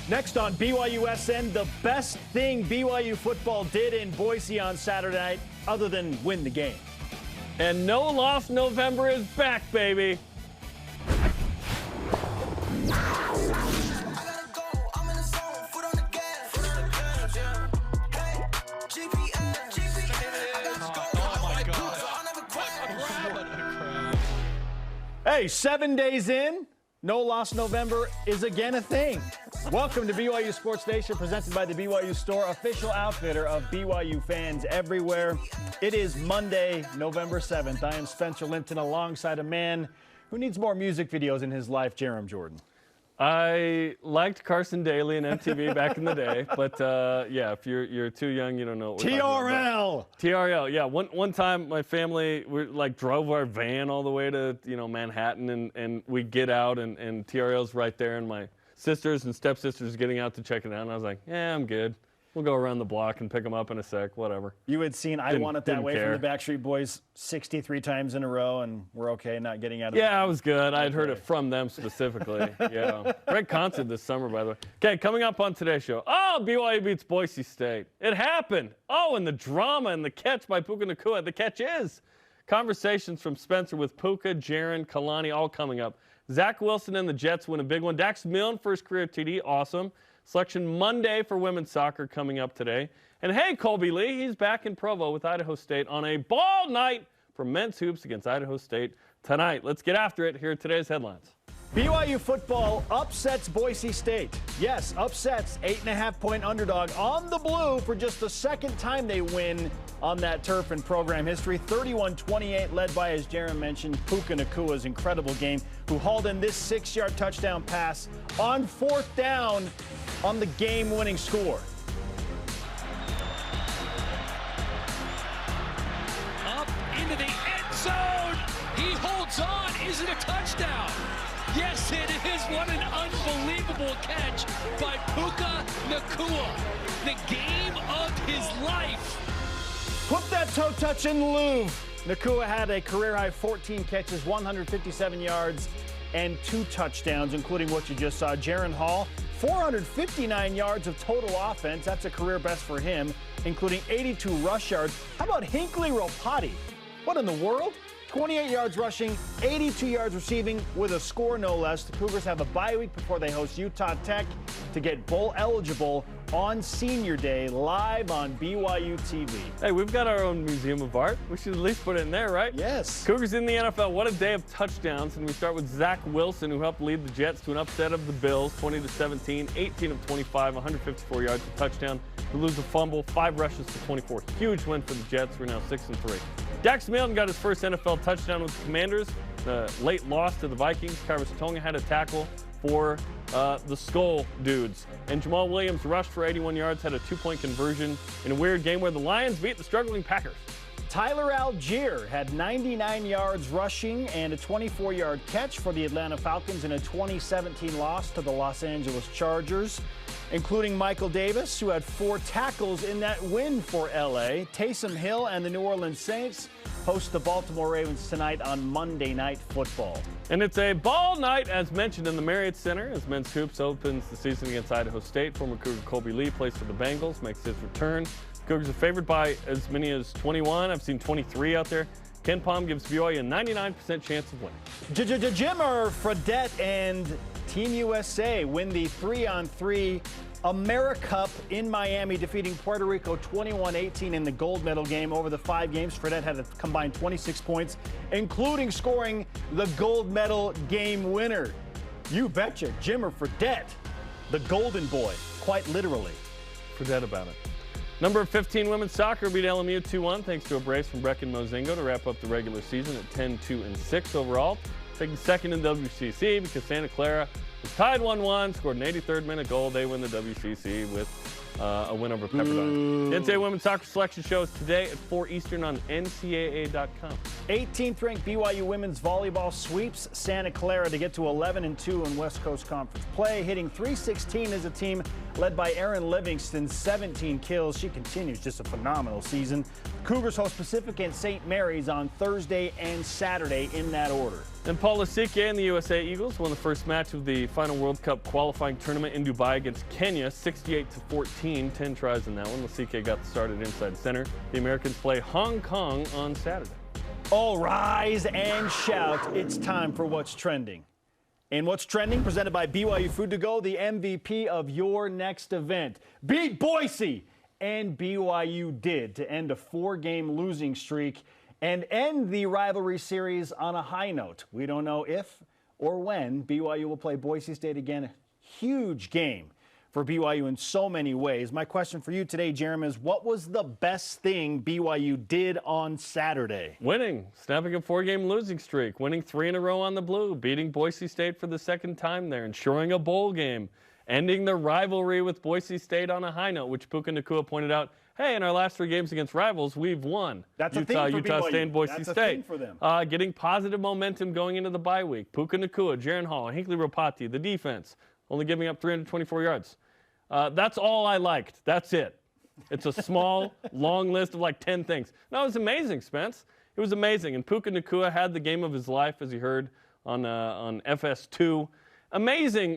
Next on BYUSN, the best thing BYU football did in Boise on Saturday night, other than win the game. And No Loss November is back, baby. Hey, 7 days in, No Loss November is again a thing. Welcome to BYU Sports Nation, presented by the BYU Store, official outfitter of BYU fans everywhere. It is Monday, November 7th. I am Spencer Linton, alongside a man who needs more music videos in his life, Jarom Jordan. I liked Carson Daly and MTV back in the day, but yeah, if you're too young, you don't know what we're talking about. TRL, yeah. One time, my family drove our van all the way to Manhattan, and we get out, and TRL's right there, and my sisters and stepsisters getting out to check it out, and I was like, yeah, I'm good. We'll go around the block and pick them up in a sec, whatever. You had seen I Want It That Way from the Backstreet Boys 63 times in a row, and we're okay not getting out of it. Yeah, I was good. I had heard it from them specifically. Yeah. Great concert this summer, by the way. Okay, coming up on today's show. Oh, BYU beats Boise State. It happened. Oh, and the drama and the catch by Puka Nacua. The catch is. Conversations from Spencer with Puka, Jaren, Kalani, all coming up. Zach Wilson and the Jets win a big one. Dax Milne for his career TD. Awesome. Selection Monday for women's soccer coming up today. And hey, Colby Lee, he's back in Provo with Idaho State on a ball night for men's hoops against Idaho State tonight. Let's get after it. Here are today's headlines. BYU football upsets Boise State. Yes, upsets 8.5-point underdog on the blue for just the second time they win on that turf in program history. 31-28, led by, as Jaron mentioned, Puka Nacua's incredible game, who hauled in this 6-yard touchdown pass on 4th down on the game-winning score. Up into the end zone. He holds on. Is it a touchdown? Yes, it is. What an unbelievable catch by Puka Nacua. The game of his life. Put that toe touch in the Louvre. Nacua had a career-high 14 catches, 157 yards, and 2 touchdowns, including what you just saw. Jaren Hall, 459 yards of total offense. That's a career best for him, including 82 rush yards. How about Hinckley Ropati? What in the world? 28 yards rushing, 82 yards receiving with a score no less. The Cougars have a bye week before they host Utah Tech to get bowl eligible on Senior Day, live on BYU TV. Hey, we've got our own Museum of Art. We should at least put it in there, right? Yes. Cougars in the NFL. What a day of touchdowns. And we start with Zach Wilson, who helped lead the Jets to an upset of the Bills, 20-17, 18 of 25, 154 yards, a touchdown. They lose a fumble, 5 rushes to 24. Huge win for the Jets. We're now 6-3. Dax Milne got his first NFL touchdown with the Commanders. The late loss to the Vikings. Kyrus Tonga had a tackle for the Skull Dudes. And Jamal Williams rushed for 81 yards, had a 2-point conversion in a weird game where the Lions beat the struggling Packers. Tyler Algier had 99 yards rushing and a 24-yard catch for the Atlanta Falcons in a 2017 loss to the Los Angeles Chargers, including Michael Davis, who had 4 tackles in that win for LA. Taysom Hill and the New Orleans Saints host the Baltimore Ravens tonight on Monday Night Football. And it's a ball night, as mentioned, in the Marriott Center, as men's hoops opens the season against Idaho State. Former Cougar Colby Lee plays for the Bengals, makes his return. Cougars are favored by as many as 21. I've seen 23 out there. Ken Palm gives BYU a 99% chance of winning. Jimmer Fredette and Team USA win the 3-on-3 AmeriCup in Miami, defeating Puerto Rico 21-18 in the gold medal game. Over the 5 games, Fredette had a combined 26 points, including scoring the gold medal game winner. You betcha, Jimmer Fredette, the golden boy, quite literally. Forget about it. Number 15 women's soccer beat LMU 2-1 thanks to a brace from Brecken Mozingo to wrap up the regular season at 10-2-6 overall. Taking second in WCC because Santa Clara was tied 1-1, scored an 83rd minute goal. They win the WCC with a win over Pepperdine. The NCAA Women's Soccer Selection Show is today at 4 Eastern on NCAA.com. 18th ranked BYU women's volleyball sweeps Santa Clara to get to 11-2 in West Coast Conference play, hitting .316 as a team led by Erin Livingston, 17 kills. She continues just a phenomenal season. Cougars host Pacific and St. Mary's on Thursday and Saturday in that order. And Paula Sitake and the USA Eagles won the first match of the final World Cup qualifying tournament in Dubai against Kenya, 68-14. 10 tries in that one. Sitake got started inside center. The Americans play Hong Kong on Saturday. All rise and shout. It's time for What's Trending. And What's Trending, presented by BYU Food to Go, the MVP of your next event. Beat Boise! And BYU did to end a 4-game losing streak and end the rivalry series on a high note. We don't know if or when BYU will play Boise State again. Huge game for BYU in so many ways. My question for you today, Jarom, is what was the best thing BYU did on Saturday? Winning, snapping a 4-game losing streak, winning 3 in a row on the blue, beating Boise State for the second time there, ensuring a bowl game, ending the rivalry with Boise State on a high note, which Puka Nacua pointed out, hey, in our last 3 games against rivals, we've won. That's a thing for Utah BYU. State and Boise That's State. a thing for them. Getting positive momentum going into the bye week. Puka Nacua, Jaren Hall, Hinkley Ropati, the defense, only giving up 324 yards. That's all I liked. That's it. It's a small, long list of like 10 things. No, it was amazing, Spence. It was amazing. And Puka Nacua had the game of his life, as you heard on FS2. Amazing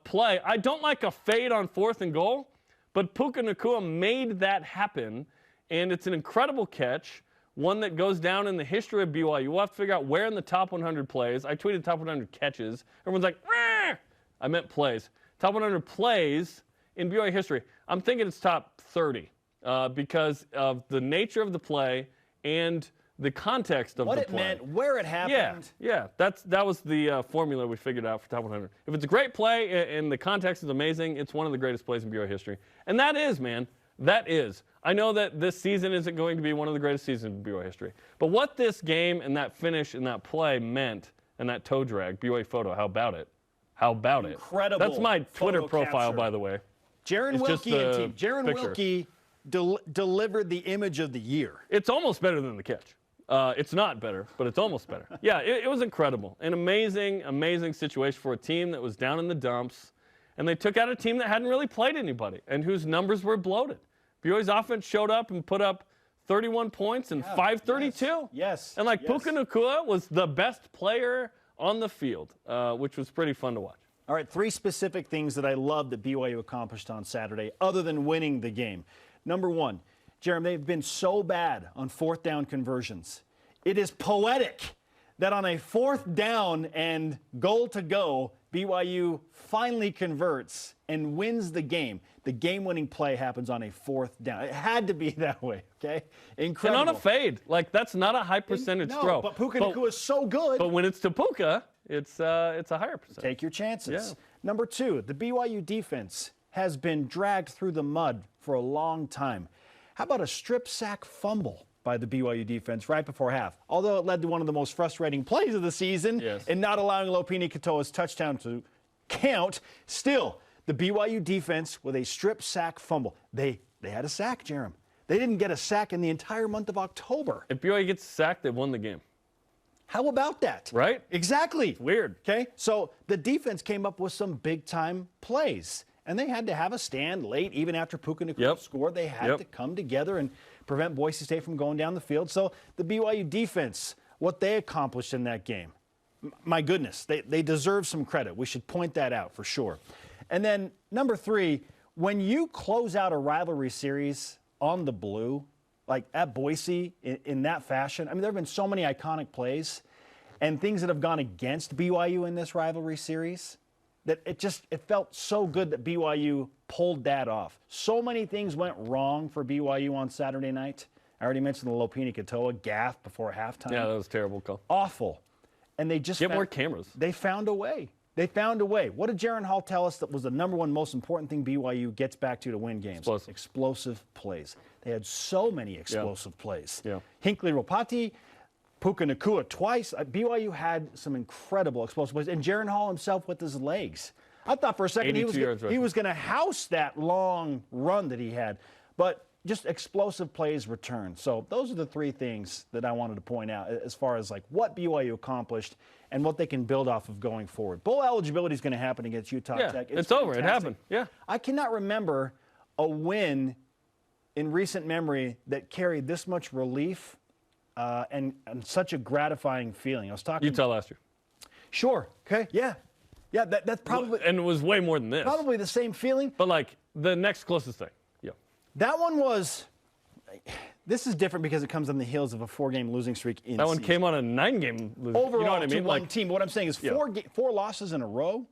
play. I don't like a fade on 4th and goal, but Puka Nacua made that happen, and it's an incredible catch, one that goes down in the history of BYU. We'll have to figure out where in the top 100 plays. I tweeted top 100 catches. Everyone's like, "Rah!" I meant plays. Top 100 plays in BYU history. I'm thinking it's top 30 because of the nature of the play and the context of what the it play. meant, where it happened. Yeah. That was the formula we figured out for top 100. If it's a great play and the context is amazing, it's one of the greatest plays in BYU history. And that is, man, that is. I know that this season isn't going to be one of the greatest seasons in BYU history. But what this game and that finish and that play meant and that toe drag, BYU photo, how about it? How about it? Incredible. That's my Twitter photo profile, capture. by the way. Jaron It's just Wilkie and a team. Jaron picture. Wilkie delivered the image of the year. It's almost better than the catch. It's not better, but it's almost better. Yeah, it was incredible. An amazing, amazing situation for a team that was down in the dumps. And they took out a team that hadn't really played anybody and whose numbers were bloated. BYU's offense showed up and put up 31 points and 532. Yes. And like yes. Puka Nacua was the best player on the field, which was pretty fun to watch. All right, 3 specific things that I love that BYU accomplished on Saturday other than winning the game. Number 1, Jarom, they've been so bad on 4th down conversions. It is poetic that on a 4th down and goal to go, BYU finally converts and wins the game. The game-winning play happens on a 4th down. It had to be that way, okay? Incredible. And on a fade. Like, that's not a high percentage throw. But Puka Nacua is so good. But when it's to Puka, it's a higher percentage. Take your chances. Yeah. Number 2, the BYU defense has been dragged through the mud for a long time. How about a strip sack fumble by the BYU defense right before half? Although it led to one of the most frustrating plays of the season and not allowing Lopini Katoa's touchdown to count, still, the BYU defense with a strip sack fumble. They had a sack, Jarom. They didn't get a sack in the entire month of October. If BYU gets sacked, they've won the game. How about that? Right? Exactly. Weird. Okay, so the defense came up with some big-time plays, and they had to have a stand late, even after Puka Nacua scored. They had to come together and prevent Boise State from going down the field. So the BYU defense, what they accomplished in that game, my goodness, they deserve some credit. We should point that out for sure. And then number 3, when you close out a rivalry series on the blue, like at Boise in that fashion, I mean, there have been so many iconic plays and things that have gone against BYU in this rivalry series that it felt so good that BYU pulled that off. So many things went wrong for BYU on Saturday night. I already mentioned the Lopini Katoa gaffe before halftime. Yeah, that was a terrible call. Awful. And they just Get more cameras. They found a way. They found a way. What did Jaren Hall tell us that was the number 1 most important thing BYU gets back to win games? Explosive plays. They had so many explosive plays. Yeah. Hinkley Ropati, Puka Nacua twice. BYU had some incredible explosive plays. And Jaren Hall himself with his legs. I thought for a second he was going to house that long run that he had. But just explosive plays returned. So those are the 3 things that I wanted to point out as far as like what BYU accomplished and what they can build off of going forward. Bowl eligibility is going to happen against Utah Tech. It's over. It happened. Yeah. I cannot remember a win in recent memory that carried this much relief and such a gratifying feeling. I was talking Utah last year. Sure. Okay. Yeah. Yeah. That's probably. And it was way more than this. Probably the same feeling. But like the next closest thing. Yeah. That one was. This is different because it comes on the heels of a 4-game losing streak in that one season. came on a 9-game losing. Overall, you know what I mean? to one team. But what I'm saying is four losses in a row.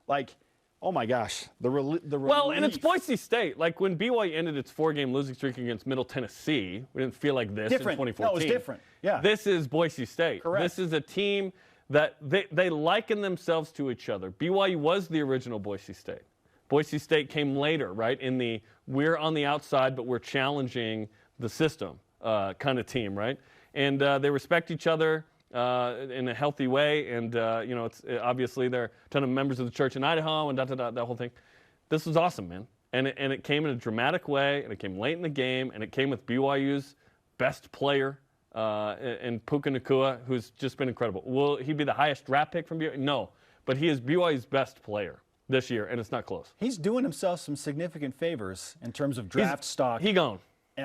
Like, oh my gosh, the well, and it's Boise State. Like when BYU ended its 4-game losing streak against Middle Tennessee, we didn't feel like this different. in 2014. No, it was different. Yeah. This is Boise State. Correct. This is a team that they liken themselves to each other. BYU was the original Boise State. Boise State came later, right? In the we're on the outside, but we're challenging the system kind of team, right? And they respect each other in a healthy way. And, you know, it's obviously they're a ton of members of the church in Idaho and that whole thing. This was awesome, man. And it came in a dramatic way, and it came late in the game, and it came with BYU's best player in Puka Nacua, who's just been incredible. Will he be the highest draft pick from BYU? No, but he is BYU's best player this year, and it's not close. He's doing himself some significant favors in terms of draft stock. He gone.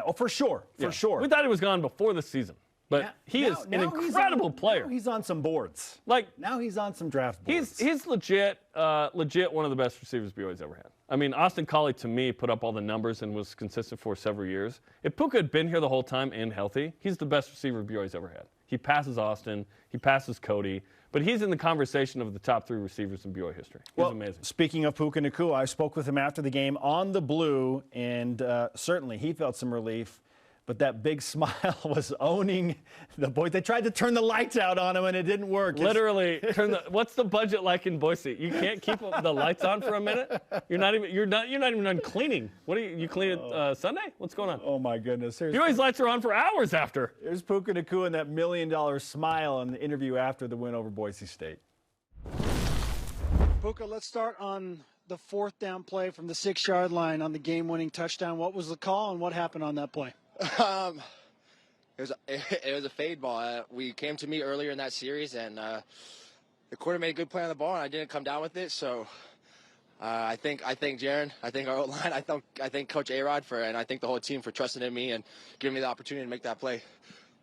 Oh, for sure. For sure. We thought he was gone before the season. But he is an incredible player. Now he's on some boards. Like now he's on some draft boards. He's legit one of the best receivers BYU's ever had. I mean, Austin Collie, to me, put up all the numbers and was consistent for several years. If Puka had been here the whole time and healthy, he's the best receiver BYU's ever had. He passes Austin. He passes Cody. But he's in the conversation of the top 3 receivers in BYU history. He's amazing. Speaking of Puka Nacua, I spoke with him after the game on the blue, and certainly he felt some relief. But that big smile was owning the boys. They tried to turn the lights out on him, and it didn't work. Literally, what's the budget like in Boise? You can't keep the lights on for a minute. You're not even done cleaning. What are you clean it Sunday? What's going on? Oh my goodness! BYU's lights are on for hours after. There's Puka Nacua and that $1 million smile in the interview after the win over Boise State. Puka, let's start on the 4th down play from the 6-yard line on the game-winning touchdown. What was the call and what happened on that play? It was a fade ball. We came to me earlier in that series, and the quarter made a good play on the ball, and I didn't come down with it. So I think Jaren, I think our O-line, I think Coach A-Rod and I think the whole team for trusting in me and giving me the opportunity to make that play.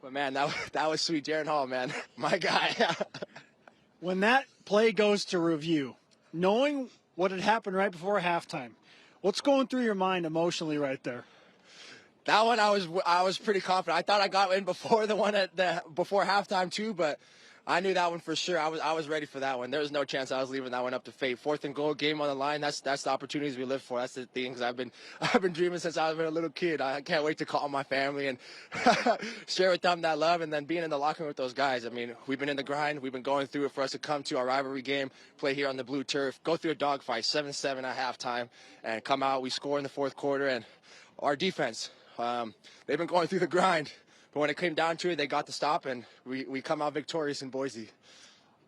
But man, that was sweet. Jaren Hall, man, my guy. When that play goes to review, knowing what had happened right before halftime, what's going through your mind emotionally right there? That one I was pretty confident. I thought I got in before the one before halftime too, but I knew that one for sure. I was ready for that one. There was no chance I was leaving that one up to fate. 4th and goal, game on the line. That's the opportunities we live for. That's the things I've been dreaming since I was a little kid. I can't wait to call my family and share with them that love, and then being in the locker room with those guys. I mean, we've been in the grind. We've been going through it for us to come to our rivalry game, play here on the blue turf, go through a dogfight, 7-7 at halftime, and come out. We score in the 4th quarter, and our defense. They've been going through the grind, but when it came down to it, they got the stop, and we come out victorious in Boise.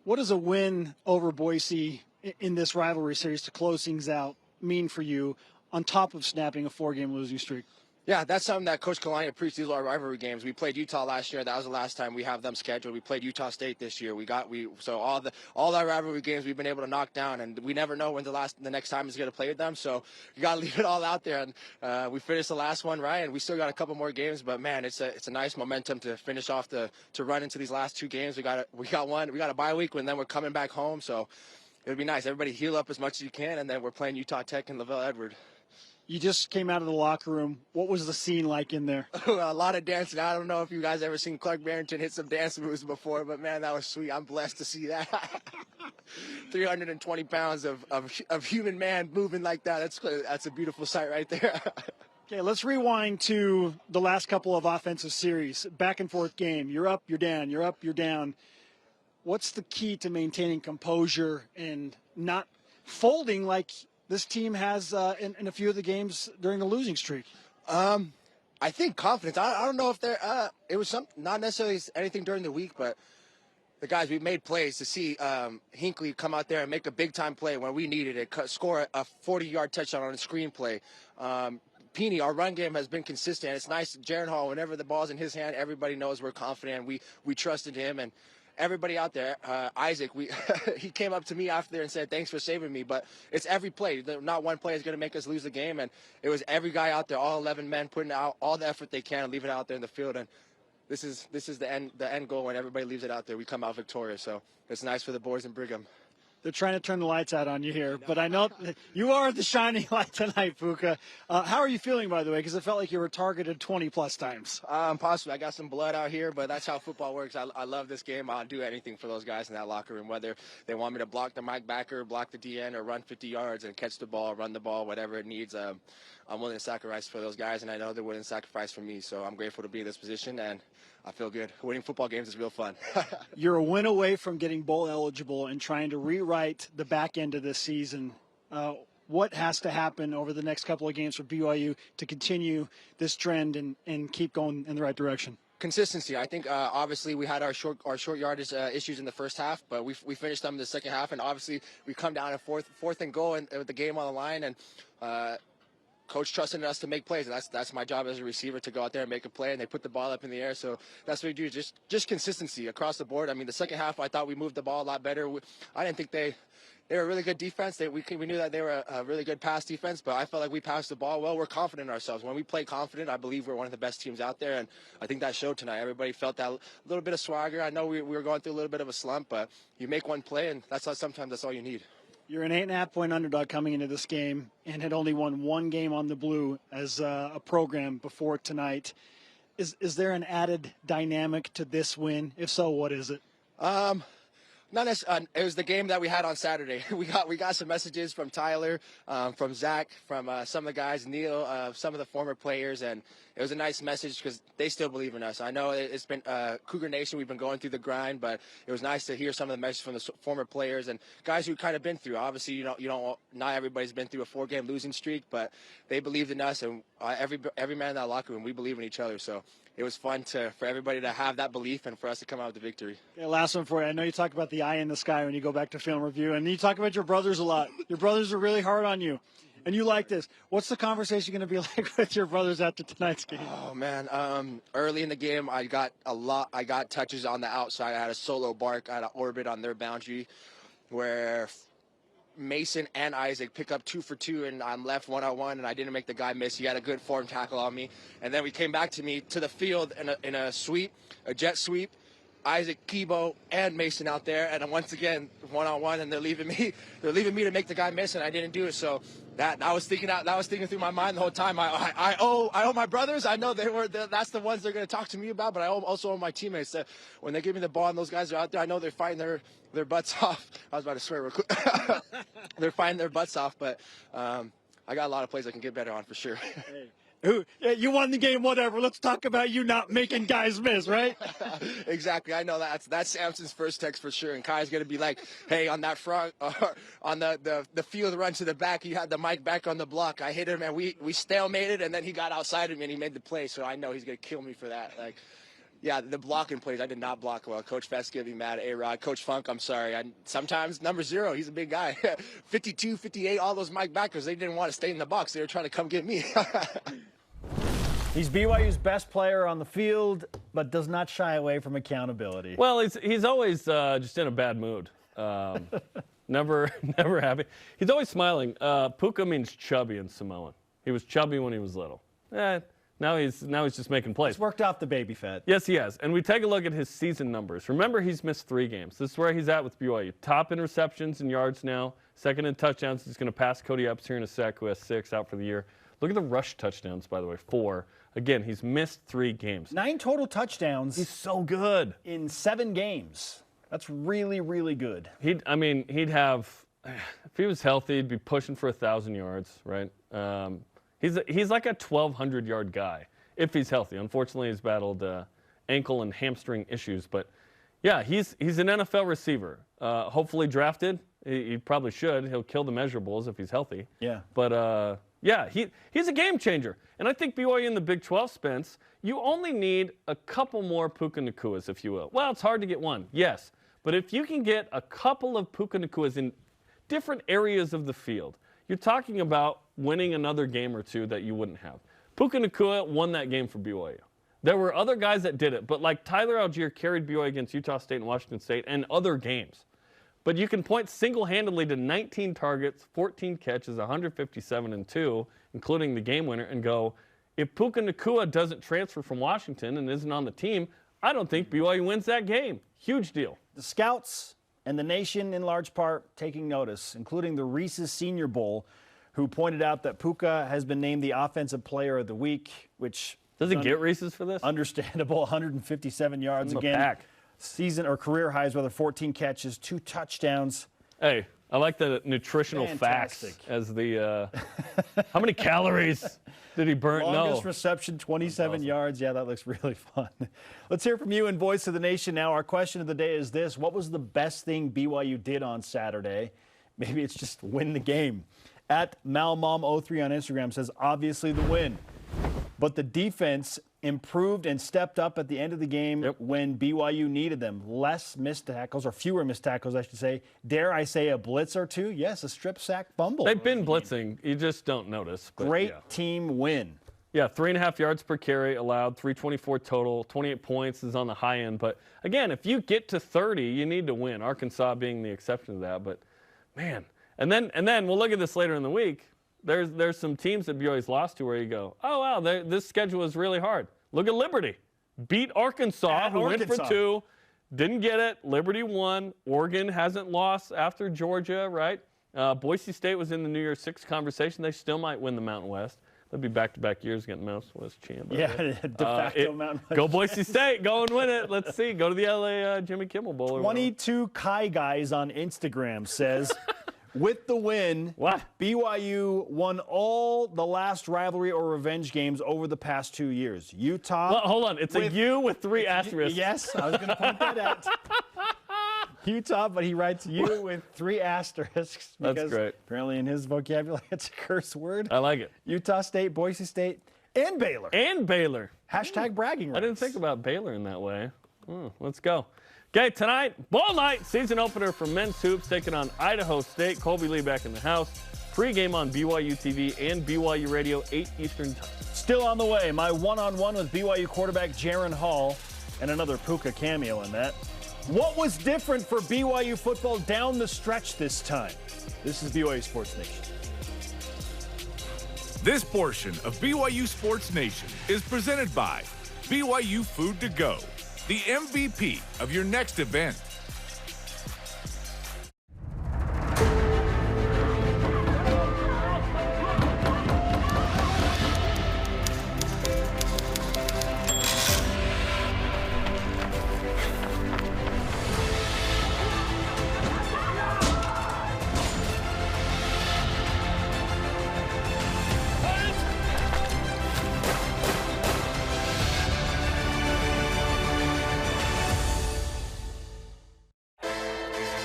What does a win over Boise in this rivalry series to close things out mean for you on top of snapping a 4-game losing streak? Yeah, that's something that Coach Kalani preached. These are our rivalry games. We played Utah last year. That was the last time we have them scheduled. We played Utah State this year. So all our rivalry games we've been able to knock down, and we never know when the next time is going to play with them. So you got to leave it all out there. And we finished the last one right, and we still got a couple more games. But man, it's a nice momentum to finish off to run into these last 2 games. We got a bye week, and then we're coming back home. So it would be nice. Everybody heal up as much as you can, and then we're playing Utah Tech and Lavelle Edward. You just came out of the locker room. What was the scene like in there? A lot of dancing. I don't know if you guys ever seen Clark Barrington hit some dance moves before, but man, that was sweet. I'm blessed to see that. 320 pounds of human man moving like that. That's a beautiful sight right there. Okay, let's rewind to the last couple of offensive series. Back and forth game. You're up, you're down. You're up, you're down. What's the key to maintaining composure and not folding like this team has in a few of the games during the losing streak? I think confidence. I don't know if it was not necessarily anything during the week, but the guys, we made plays to see Hinckley come out there and make a big-time play when we needed it, score a 40-yard touchdown on a screen play. Peeny, our run game has been consistent. It's nice. Jaren Hall, whenever the ball's in his hand, everybody knows we're confident. We trusted him, and everybody out there, Isaac, he came up to me after there and said, thanks for saving me. But it's every play. Not one play is going to make us lose the game. And it was every guy out there, all 11 men, putting out all the effort they can and leaving it out there in the field. And this is the end goal. When everybody leaves it out there, we come out victorious. So it's nice for the boys in Brigham. They're trying to turn the lights out on you here, but I know you are the shining light tonight, Puka. How are you feeling, by the way? Because it felt like you were targeted 20-plus times. Possibly. I got some blood out here, but that's how football works. I love this game. I'll do anything for those guys in that locker room, whether they want me to block the Mike backer, block the DN, or run 50 yards and catch the ball, run the ball, whatever it needs. I'm willing to sacrifice for those guys, and I know they're willing to sacrifice for me. So I'm grateful to be in this position, and I feel good. Winning football games is real fun. You're a win away from getting bowl eligible and trying to rewrite the back end of this season. What has to happen over the next couple of games for BYU to continue this trend and keep going in the right direction? Consistency. I think obviously we had our short yardage issues in the first half, but we finished them in the second half, and obviously we come down at fourth and goal and with the game on the line, and Coach trusted us to make plays, and that's my job as a receiver, to go out there and make a play, and they put the ball up in the air. So that's what we do, just consistency across the board. I mean, the second half, I thought we moved the ball a lot better. I didn't think they were a really good defense. We knew that they were a really good pass defense, but I felt like we passed the ball well. We're confident in ourselves. When we play confident, I believe we're one of the best teams out there, and I think that showed tonight. Everybody felt that little bit of swagger. I know we were going through a little bit of a slump, but you make one play, and sometimes that's all you need. You're an 8.5-point underdog coming into this game and had only won one game on the blue as a program before tonight. Is there an added dynamic to this win? If so, what is it? Not necessarily. It was the game that we had on Saturday. We got some messages from Tyler, from Zach, from some of the guys, Neil, some of the former players, and it was a nice message because they still believe in us. I know it's been Cougar Nation. We've been going through the grind, but it was nice to hear some of the messages from the former players and guys who kind of been through. Obviously, not everybody's been through a 4-game losing streak, but they believed in us, and every man in that locker room, we believe in each other. So it was fun for everybody to have that belief and for us to come out with the victory. Okay, last one for you. I know you talk about the eye in the sky when you go back to film review, and you talk about your brothers a lot. Your brothers are really hard on you, and you like this. What's the conversation going to be like with your brothers after tonight's game? Oh, man. Early in the game, I got touches on the outside. I had a solo bark. I had an orbit on their boundary where Mason and Isaac pick up 2 for 2, and I'm left 1-on-1, and I didn't make the guy miss. He had a good form tackle on me, and then we came back to me to the field in a sweep, a jet sweep. Isaac, Kibo, and Mason out there, and once again 1-on-1, and they're leaving me to make the guy miss, and I didn't do it. So that was thinking through my mind the whole time. I owe my brothers. I know that's the ones they're going to talk to me about, but I also owe my teammates that when they give me the ball and those guys are out there, I know they're fighting their butts off. I was about to swear real quick. They're fighting their butts off, but I got a lot of plays I can get better on for sure. Hey. You won the game, whatever. Let's talk about you not making guys miss, right? Exactly. I know that's Samson's first text for sure. And Kai's going to be like, hey, on that front, on the field run to the back, he had the mic back on the block. I hit him, and we stalemated, and then he got outside of me, and he made the play. So I know he's going to kill me for that. Yeah, the blocking plays, I did not block well. Coach Fest gave me mad. A-Rod. Coach Funk, I'm sorry. Sometimes number 0, he's a big guy. 52, 58, all those Mike backers, they didn't want to stay in the box. They were trying to come get me. He's BYU's best player on the field, but does not shy away from accountability. Well, he's always just in a bad mood. Never happy. He's always smiling. Puka means chubby in Samoan. He was chubby when he was little. Now he's just making plays. He's worked off the baby fat. Yes, he has. And we take a look at his season numbers. Remember, he's missed 3 games. This is where he's at with BYU. Top in receptions and yards now. Second in touchdowns. He's going to pass Cody Epps here in a sec, who has 6 out for the year. Look at the rush touchdowns, by the way, 4. Again, he's missed 3 games. 9 total touchdowns. He's so good. In 7 games. That's really, really good. He'd have, if he was healthy, he'd be pushing for 1,000 yards, right? He's like a 1,200-yard guy if he's healthy. Unfortunately, he's battled ankle and hamstring issues. But, yeah, he's an NFL receiver. Hopefully drafted. He probably should. He'll kill the measurables if he's healthy. Yeah. But, yeah, he's a game changer. And I think BYU in the Big 12, Spence, you only need a couple more Puka Nacuas, if you will. Well, it's hard to get one, yes. But if you can get a couple of Puka Nacuas in different areas of the field, you're talking about winning another game or 2 that you wouldn't have. Puka Nacua won that game for BYU. There were other guys that did it, but like Tyler Algier carried BYU against Utah State and Washington State and other games. But you can point single-handedly to 19 targets, 14 catches, 157-2, including the game winner, and go, if Puka Nacua doesn't transfer from Washington and isn't on the team, I don't think BYU wins that game. Huge deal. The scouts and the nation in large part taking notice, including the Reese's Senior Bowl, who pointed out that Puka has been named the Offensive Player of the Week, which does he get Reese's for this? Understandable. 157 yards again. Back. Season or career highs, rather, 14 catches, 2 touchdowns. Hey, I like the nutritional Fantastic. facts as the how many calories did he burn? Longest reception, 27 yards. Yeah, that looks really fun. Let's hear from you in Voice of the Nation now. Our question of the day is this: what was the best thing BYU did on Saturday? Maybe it's just win the game. At Malmom03 on Instagram says, obviously the win. But the defense improved and stepped up at the end of the game when BYU needed them. Less missed tackles, or fewer missed tackles, I should say. Dare I say a blitz or two? Yes, a strip sack fumble. They've been blitzing. You just don't notice. But Great team win. Yeah, 3.5 yards per carry allowed, 324 total, 28 points is on the high end. But, again, if you get to 30, you need to win, Arkansas being the exception to that. But, man, and then we'll look at this later in the week. There's some teams that BYU's lost to where you go, oh, wow, this schedule is really hard. Look at Liberty. Beat Arkansas, who went for 2, didn't get it. Liberty won. Oregon hasn't lost after Georgia, right? Boise State was in the New Year's Six conversation. They still might win the Mountain West. They'll be back-to-back years getting Mountain West champ. Yeah, de facto Mountain West. Go Boise State. Go and win it. Let's see. Go to the LA Jimmy Kimmel Bowl. 22 Kai guys on Instagram says, with the win, BYU won all the last rivalry or revenge games over the past 2 years. Utah. Well, hold on. It's a U with 3 asterisks. Yes, I was going to point that out. Utah, but he writes U with 3 asterisks. That's great. Apparently in his vocabulary, it's a curse word. I like it. Utah State, Boise State, and Baylor. Hashtag bragging rights. I didn't think about Baylor in that way. Let's go. Okay, tonight, ball night, season opener for men's hoops, taking on Idaho State. Colby Lee back in the house. Pre-game on BYU TV and BYU Radio, 8 Eastern time. Still on the way, my one-on-one with BYU quarterback Jaren Hall, and another Puka cameo in that. What was different for BYU football down the stretch this time? This is BYU Sports Nation. This portion of BYU Sports Nation is presented by BYU Food to Go, the MVP of your next event.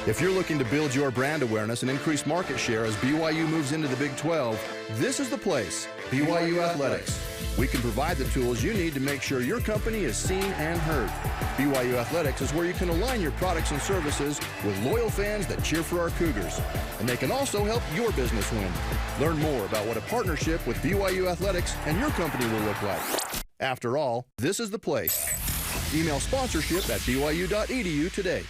If you're looking to build your brand awareness and increase market share as BYU moves into the Big 12, this is the place, BYU Athletics. We can provide the tools you need to make sure your company is seen and heard. BYU Athletics is where you can align your products and services with loyal fans that cheer for our Cougars. And they can also help your business win. Learn more about what a partnership with BYU Athletics and your company will look like. After all, this is the place. Email sponsorship at byu.edu today.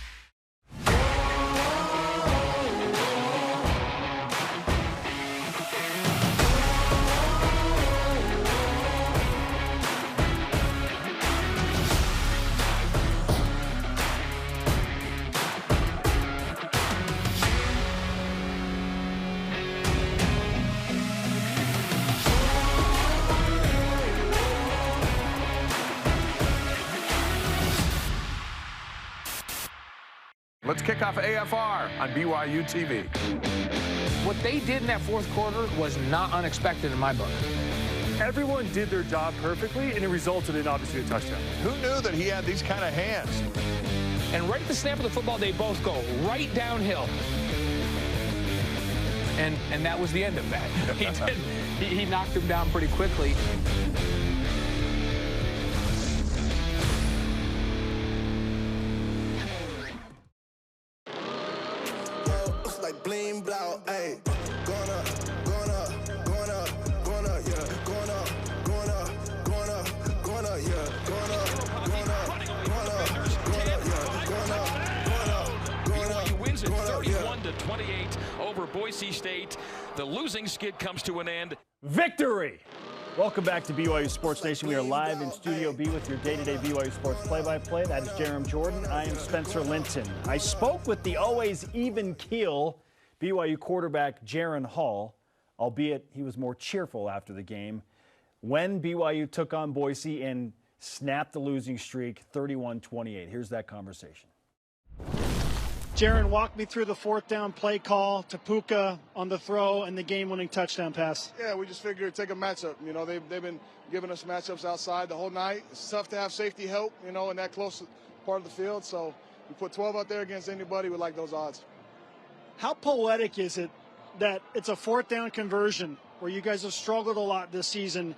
Let's kick off AFR on BYU TV. What they did in that fourth quarter was not unexpected in my book. Everyone did their job perfectly, and it resulted in, obviously, a touchdown. Who knew that he had these kind of hands? And right at the snap of the football, they both go right downhill. And that was the end of that. He knocked him down pretty quickly. BYU wins it 31-28 over Boise State. The losing skid comes to an end. Victory! Welcome back to BYU Sports Nation. We are live in Studio B with your day-to-day BYU Sports play-by-play. That is Jarom Jordan. I am Spencer Linton. I spoke with the always even-keel BYU quarterback Jaren Hall, albeit he was more cheerful after the game, when BYU took on Boise and snapped the losing streak 31-28. Here's that conversation. Jaren, walk me through the fourth down play call to Puka on the throw and the game-winning touchdown pass. Yeah, we just figured take a matchup. You know, they've been giving us matchups outside the whole night. It's tough to have safety help, you know, in that close part of the field. So we put 12 out there against anybody with like those odds. How poetic is it that it's a fourth down conversion where you guys have struggled a lot this season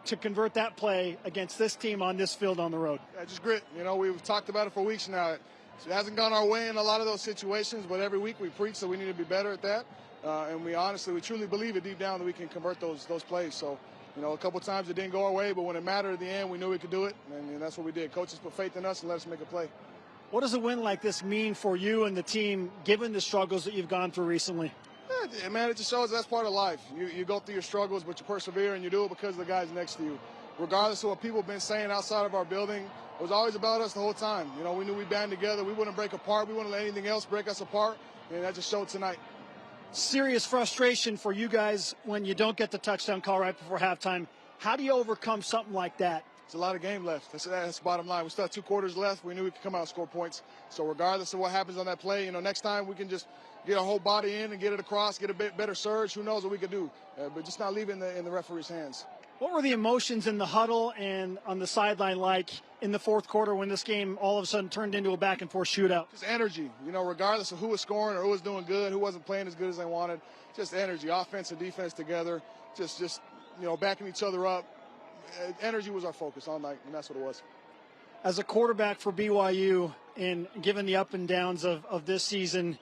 to convert that play against this team on this field on the road? Yeah, just grit. You know, we've talked about it for weeks now. It hasn't gone our way in a lot of those situations, but every week we preach that we need to be better at that. And we truly believe it deep down that we can convert those plays. So, you know, a couple times it didn't go our way, but when it mattered at the end, we knew we could do it, and that's what we did. Coaches put faith in us and let us make a play. What does a win like this mean for you and the team, given the struggles that you've gone through recently? Yeah, man, it just shows that's part of life. You go through your struggles, but you persevere, and you do it because of the guys next to you. Regardless of what people have been saying outside of our building, it was always about us the whole time. You know, we knew we'd band together. We wouldn't break apart. We wouldn't let anything else break us apart, and that just showed tonight. Serious frustration for you guys when you don't get the touchdown call right before halftime. How do you overcome something like that? There's a lot of game left. That's the bottom line. We still have 2 quarters left. We knew we could come out and score points. So regardless of what happens on that play, you know, next time we can just get our whole body in and get it across, get a bit better surge. Who knows what we could do? But just not leave it in the referee's hands. What were the emotions in the huddle and on the sideline like in the fourth quarter when this game all of a sudden turned into a back-and-forth shootout? Just energy. You know, regardless of who was scoring or who was doing good, who wasn't playing as good as they wanted, just energy. Offense and defense together, just you know, backing each other up. Energy was our focus all night, and that's what it was. As a quarterback for BYU, and given the up and downs of this season,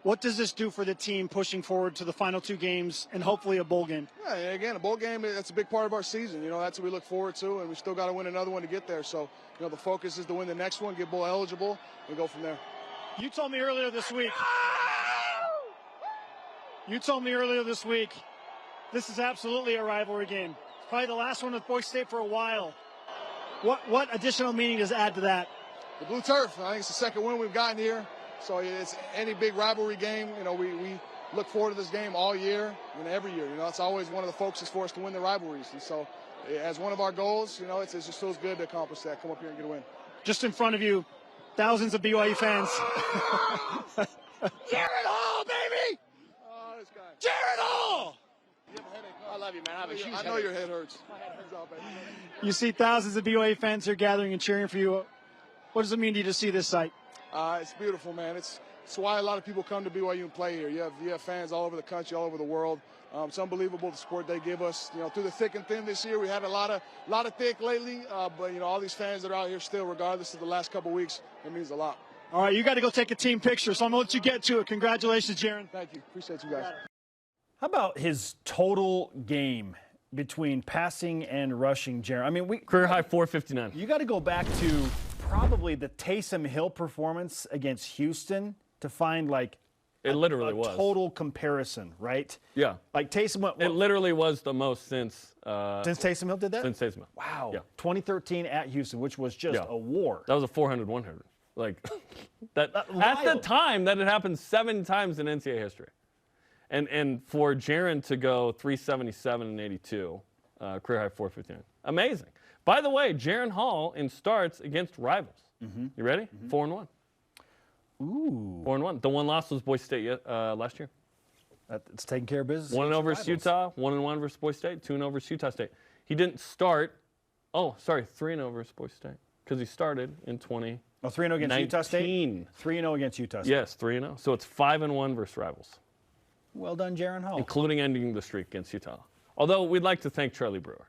what does this do for the team pushing forward to the final 2 games and hopefully a bowl game? Yeah, again, a bowl game, that's a big part of our season. You know, that's what we look forward to, and we still got to win another one to get there. So, you know, the focus is to win the next one, get bowl eligible, and go from there. You told me earlier this week, this is absolutely a rivalry game. It's probably the last one with Boise State for a while. What additional meaning does it add to that? The blue turf. I think it's the second win we've gotten here. So it's any big rivalry game. You know, we look forward to this game all year and every year. You know, it's always one of the focuses for us to win the rivalries. And so as one of our goals, you know, it just feels good to accomplish that, come up here and get a win. Just in front of you, thousands of BYU fans. Jaren Hall, baby! Oh, this guy. Jaren Hall! I love you, man. I have a huge I know your head hurts. You see thousands of BYU fans here gathering and cheering for you. What does it mean to you to see this site? It's beautiful, man. It's why a lot of people come to BYU and play here. You have fans all over the country, all over the world. It's unbelievable the support they give us. You know, through the thick and thin this year, we had a lot of thick lately. But you know, all these fans that are out here still, regardless of the last couple weeks, it means a lot. All right, you got to go take a team picture, so I'm gonna let you get to it. Congratulations, Jaren. Thank you. Appreciate you guys. How about his total game between passing and rushing, Jaren? I mean, career high 459. You got to go back to probably the Taysom Hill performance against Houston to find like it literally was total comparison, right? Yeah. Like Taysom, it literally was the most since Taysom Hill did that. Since Taysom Hill. Wow. Yeah. 2013 at Houston, which was just a war. That was a 400-100. Like that at the time that had happened 7 times in NCAA history, and for Jaren to go 377 and 82, career high 459, amazing. By the way, Jaren Hall in starts against rivals. Mm-hmm. You ready? 4-1. Ooh. 4-1. The one loss was Boise State last year. It's taking care of business. 1-0 versus Utah. 1-1 versus Boise State. 2-0 versus Utah State. He didn't start. 3-0 versus Boise State because he started in 20. Oh, 3-0 against Utah State. 3-0 against Utah State. Yes, 3-0. So it's 5-1 versus rivals. Well done, Jaren Hall. Including ending the streak against Utah. Although we'd like to thank Charlie Brewer.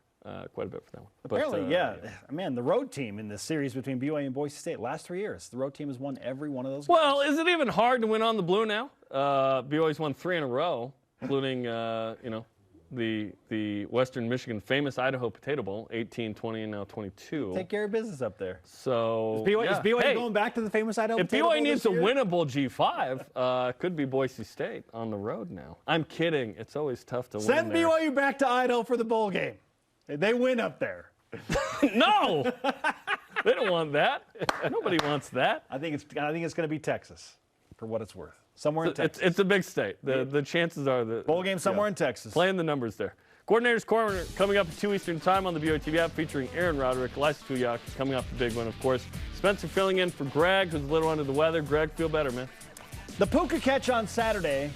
Quite a bit for that one. Apparently, yeah. Man, the road team in this series between BYU and Boise State, last 3 years, the road team has won every one of those games. Well, is it even hard to win on the blue now? BYU's won 3 in a row, including, the Western Michigan famous Idaho Potato Bowl, 18, 20, and now 22. Take care of business up there. So, is BYU going back to the famous Idaho Potato Bowl? If BYU needs a winnable G5, could be Boise State on the road now. I'm kidding. It's always tough to win Send there. BYU back to Idaho for the bowl game. They win up there. No! They don't want that. Nobody wants that. I think it's going to be Texas, for what it's worth. Somewhere in Texas. It's a big state. The chances are that bowl game somewhere in Texas. Playing the numbers there. Coordinator's Corner coming up at 2 Eastern time on the BYU TV app, featuring Aaron Roderick, Elias Tuyak coming off the big one, of course. Spencer filling in for Greg, who's a little under the weather. Greg, feel better, man. The Puka catch on Saturday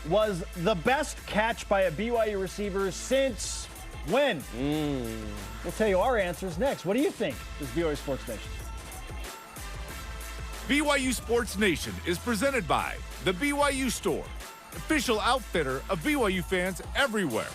was the best catch by a BYU receiver since when? We'll tell you our answers next. What do you think, this BYU Sports Nation? BYU Sports Nation is presented by the BYU Store, official outfitter of BYU fans everywhere.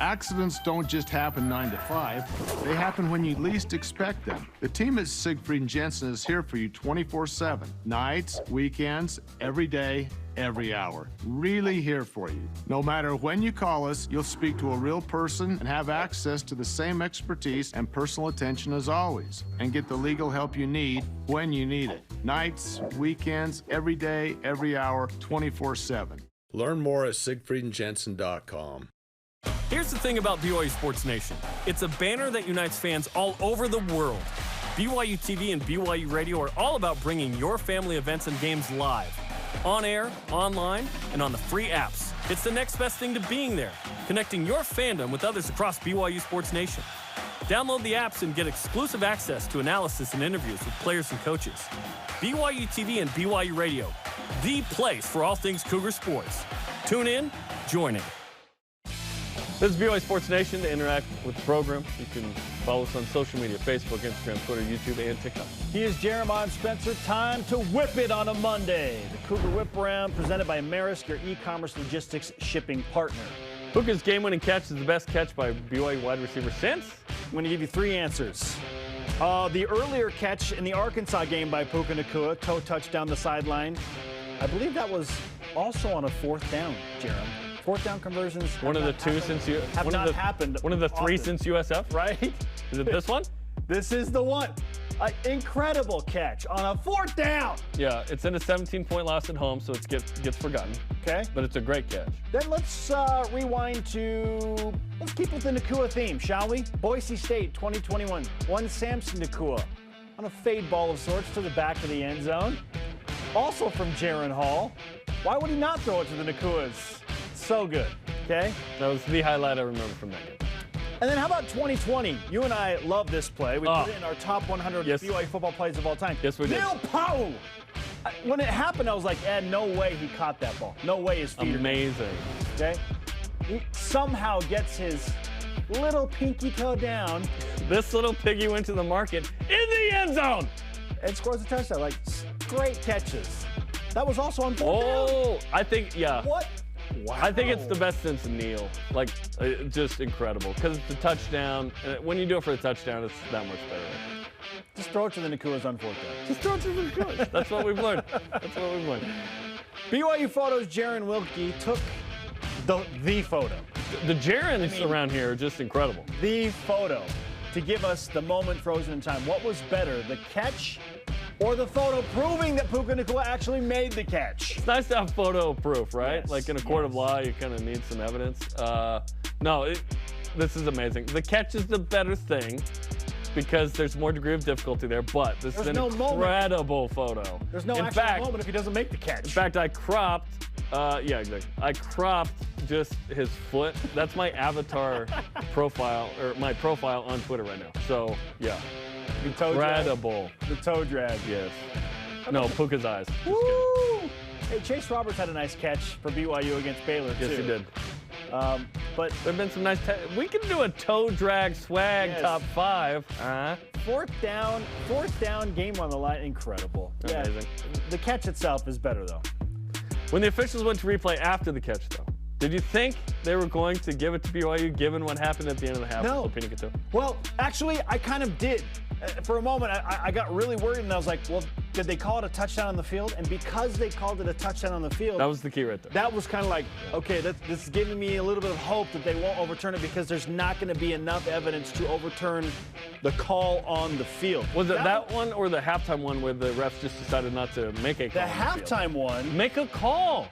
Accidents don't just happen 9 to 5. They happen when you least expect them. The team at Siegfried & Jensen is here for you 24/7. Nights, weekends, every day, every hour. Really here for you. No matter when you call us, you'll speak to a real person and have access to the same expertise and personal attention as always, and get the legal help you need when you need it. Nights, weekends, every day, every hour, 24/7. Learn more at siegfriedandjensen.com. Here's the thing about BYU Sports Nation. It's a banner that unites fans all over the world. BYU TV and BYU Radio are all about bringing your family events and games live. On air, online, and on the free apps. It's the next best thing to being there, connecting your fandom with others across BYU Sports Nation. Download the apps and get exclusive access to analysis and interviews with players and coaches. BYU TV and BYU Radio, the place for all things Cougar sports. Tune in, join in. This is BYU Sports Nation. To interact with the program, you can follow us on social media, Facebook, Instagram, Twitter, YouTube, and TikTok. He is Jarom. I'm Spencer. Time to whip it on a Monday. The Cougar Whip Around, presented by Maersk, your e-commerce logistics shipping partner. Puka's game-winning catch is the best catch by BYU wide receiver since? I'm going to give you three answers. The earlier catch in the Arkansas game by Puka Nacua, toe touch down the sideline. I believe that was also on a fourth down, Jarom. Fourth down conversions. One of the two since you have not happened. One of the three since USF, right? Is it this one? This is the one. An incredible catch on a fourth down. Yeah, it's in a 17-point loss at home, so it gets forgotten. Okay. But it's a great catch. Then let's rewind to, let's keep with the Nacua theme, shall we? Boise State 2021. One Samson Nacua on a fade ball of sorts to the back of the end zone. Also from Jaren Hall. Why would he not throw it to the Nacuas? So good, okay? That was the highlight I remember from that game. And then how about 2020? You and I love this play. We put it in our top 100 BYU football plays of all time. Yes, we did. Neil Powell! When it happened, I was like, no way he caught that ball. No way his feet amazing. Okay? He somehow gets his little pinky toe down. This little piggy went to the market in the end zone. And scores a touchdown. Like, great catches. That was also on fourth down. I think, yeah. What? Wow. I think it's the best since Neil. Like, just incredible. Because it's a touchdown. And when you do it for a touchdown, it's that much better. Just throw it to the Nacuas on fourth down. Just throw it to the Nacuas. That's what we've learned. That's what we've learned. BYU Photos, Jaren Wilkie took the photo. The Jarens around here are just incredible. The photo to give us the moment frozen in time. What was better, the catch or the photo proving that Puka Nacua actually made the catch? It's nice to have photo proof, right? Yes, like in a court of law, you kind of need some evidence. This is amazing. The catch is the better thing because there's more degree of difficulty there, but this is an incredible photo. There's no actual moment if he doesn't make the catch. In fact, I cropped Yeah, exactly. I cropped just his foot. That's my avatar profile, or my profile on Twitter right now. So, yeah. The toe Incredible. drag. The toe drag. Yes. No, Puka's eyes. Just Woo! Hey, Chase Roberts had a nice catch for BYU against Baylor, too. Yes, he did. But there have been some nice. We can do a toe drag swag top 5. Fourth down, game on the line, incredible. Amazing. Yeah, the catch itself is better though. When the officials went to replay after the catch, though, did you think they were going to give it to BYU, given what happened at the end of the half? No. With Puka Nacua? Well, actually, I kind of did. For a moment, I got really worried, and I was like, well, did they call it a touchdown on the field? And because they called it a touchdown on the field, that was the key right there. That was kind of like, okay, this is giving me a little bit of hope that they won't overturn it because there's not going to be enough evidence to overturn the call on the field. Was it that one or the halftime one where the refs just decided not to make a call? The halftime one. Make a call.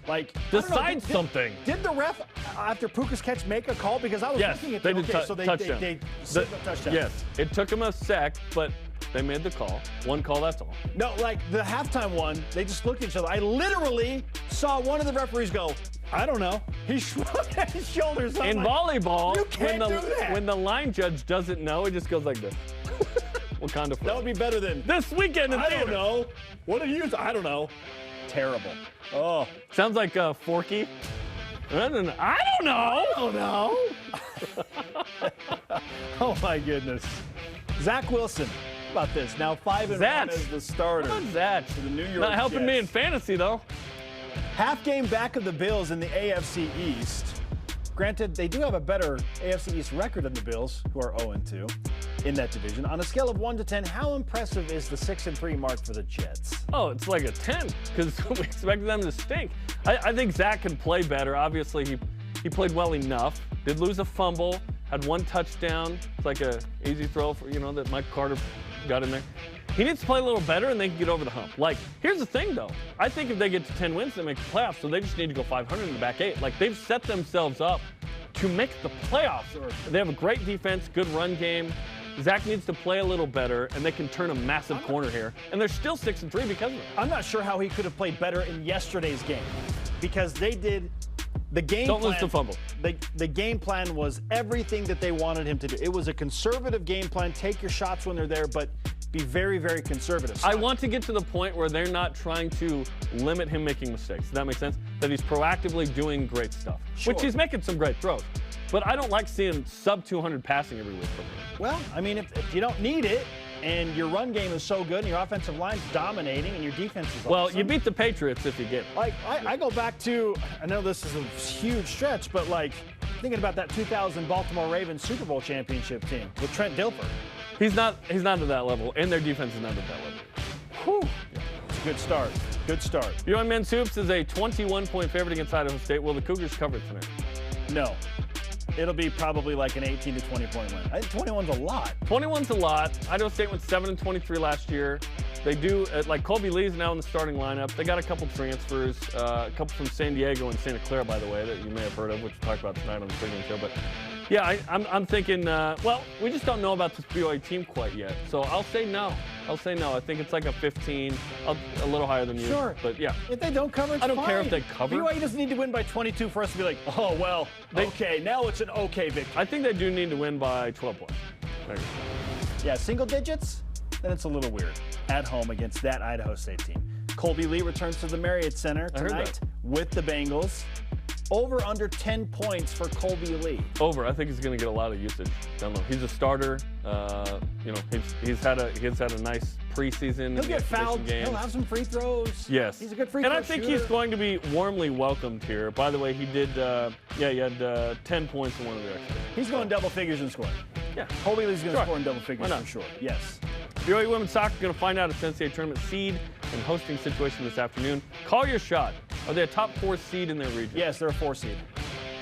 Like, decide something. Did the ref, after Puka's catch, make a call? Because I was looking at they did so they saved the touchdown. Yes, it took them a sec, but they made the call. One call, that's all. No, like the halftime one, they just looked at each other. I literally saw one of the referees go, I don't know. He shrugged his shoulders. In volleyball, you can't do that. When the line judge doesn't know, it just goes like this. What kind of? That would be better than this weekend in I theater. don't know. What did you? I don't know. Terrible. Oh, sounds like Forky. I don't know. I don't know. Oh my goodness. Zach Wilson. How about this? Now 5-1 as the starter. How about that? For the New York Not helping Jets. me in fantasy though. Half game back of the Bills in the AFC East. Granted, they do have a better AFC East record than the Bills, who are 0-2 in that division. On a scale of 1 to 10, how impressive is the 6-3 mark for the Jets? Oh, it's like a 10 because we expected them to stink. I think Zach can play better. Obviously, he played well enough. Did lose a fumble, had one touchdown. It's like a easy throw for that Mike Carter got in there. He needs to play a little better, and they can get over the hump. Like, here's the thing, though. I think if they get to 10 wins, they make the playoffs, so they just need to go 500 in the back 8. Like, they've set themselves up to make the playoffs. They have a great defense, good run game. Zach needs to play a little better, and they can turn a massive corner here. And they're still 6-3 because of it. I'm not sure how he could have played better in yesterday's game because they did the game plan. Don't lose the fumble. The game plan was everything that they wanted him to do. It was a conservative game plan. Take your shots when they're there, but be very, very conservative. I want to get to the point where they're not trying to limit him making mistakes. Does that make sense? That he's proactively doing great stuff, which he's making some great throws. But I don't like seeing sub-200 passing every week from him. Well, I mean, if you don't need it and your run game is so good and your offensive line's dominating and your defense is well, awesome, you beat the Patriots if you get it. Like, I go back to, I know this is a huge stretch, but like thinking about that 2000 Baltimore Ravens Super Bowl championship team with Trent Dilfer. He's not at that level, and their defense is not at that level. Whew. It's a good start. Good start. BYU men's hoops is a 21-point favorite against Idaho State. Will the Cougars cover it tonight? No. It'll be probably like an 18 to 20-point win. I think 21's a lot. 21's a lot. Idaho State went 7-23 last year. They do, like Colby Lee's now in the starting lineup. They got a couple transfers, a couple from San Diego and Santa Clara, by the way, that you may have heard of, which we'll talk about tonight on the pregame show. But yeah, I'm thinking, well, we just don't know about this BYU team quite yet. So I'll say no. I think it's like a 15, a little higher than you. Sure. But yeah. If they don't cover, it's I don't fine. care if they cover. BYU doesn't need to win by 22 for us to be like, oh, well, okay, now it's an okay victory. I think they do need to win by 12 points. There you go. Yeah, single digits, then it's a little weird. At home against that Idaho State team. Colby Lee returns to the Marriott Center tonight with the Bengals. Over under 10 points for Colby Lee. Over. I think he's going to get a lot of usage. He's a starter. He's had a nice preseason. He'll get fouled. He'll have some free throws. Yes. He's a good free throw And I think shooter. he's going to be warmly welcomed here. By the way, he did. He had 10 points in one of the extras. He's going double figures in scoring. Yeah. Colby Lee's going to score in double figures for sure. Yes. BYU women's soccer is going to find out its NCAA tournament seed and hosting situation this afternoon. Call your shot. Are they a top 4 seed in their region? Yes, they're a 4 seed.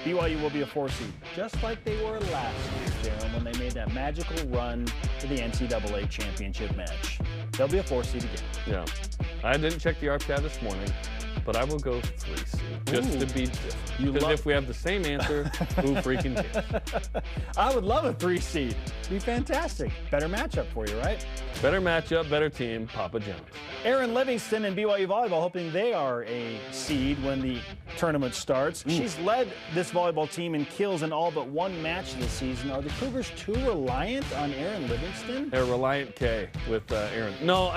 BYU will be a 4 seed, just like they were last year, Jarom, when they made that magical run to the NCAA championship match. They'll be a 4 seed again. Yeah. I didn't check the RPI this morning. but I will go 3 seed just to be different. Because if we have the same answer, who freaking cares? I would love a 3 seed. Be fantastic. Better matchup for you, right? Better matchup, better team, Papa John's. Erin Livingston and BYU Volleyball hoping they are a seed when the tournament starts. She's led this volleyball team in kills in all but 1 match this season. Are the Cougars too reliant on Erin Livingston? They're reliant K with Erin. No,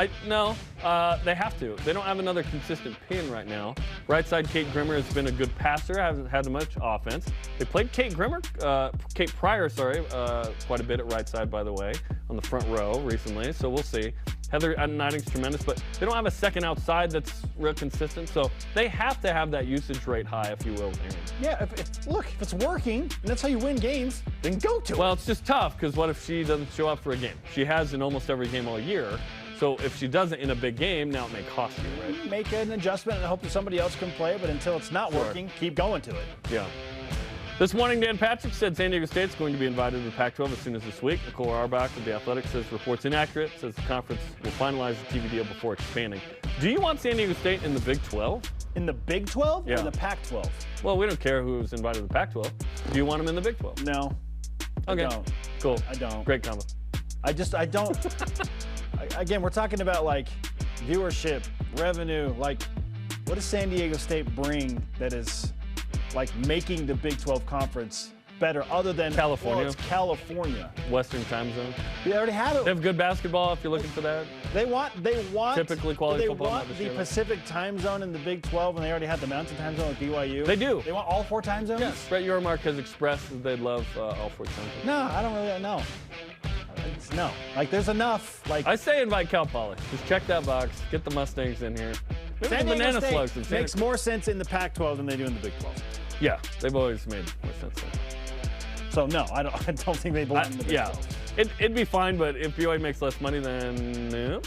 they have to. They don't have another consistent pin right now. Right side, Kate Grimmer has been a good passer, hasn't had much offense. They played Kate Pryor, quite a bit at right side, by the way, on the front row recently, so we'll see. Heather Niding's tremendous, but they don't have a second outside that's real consistent, so they have to have that usage rate high, if you will, Aaron. Yeah, look, if it's working, and that's how you win games, then go to it. Well, it's just tough, because what if she doesn't show up for a game? She has in almost every game all year, so if she doesn't in a big game, now it may cost you, right? Make an adjustment and hope that somebody else can play, but until it's not working, keep going to it. Yeah. This morning, Dan Patrick said San Diego State's going to be invited to the Pac-12 as soon as this week. Nicole Auerbach of The Athletic says reports inaccurate, says the conference will finalize the TV deal before expanding. Do you want San Diego State in the Big 12? In the Big 12 yeah. or the Pac-12? Well, we don't care who's invited to the Pac-12. Do you want them in the Big 12? No. Okay. I don't. Cool. I don't. Great combo. I don't. Again, we're talking about like viewership, revenue. Like, what does San Diego State bring that is like making the Big 12 conference better other than California? Well, it's California. Western time zone. They already have it. They have good basketball if you're looking for that. They want typically quality football. They want the Pacific time zone in the Big 12, and they already have the Mountain time zone with BYU. They do. They want all 4 time zones? Yes. Brett Yormark has expressed that they'd love all 4 time zones. No, I don't really know. No. Like, there's enough. Like, I say invite Cal Poly. Just check that box. Get the Mustangs in here. Maybe San Diego banana State slugs makes more sense in the Pac-12 than they do in the Big 12. Yeah, they've always made more sense there. So no, I don't think they belong in the Big 12. It'd be fine, but if BYU makes less money, then no.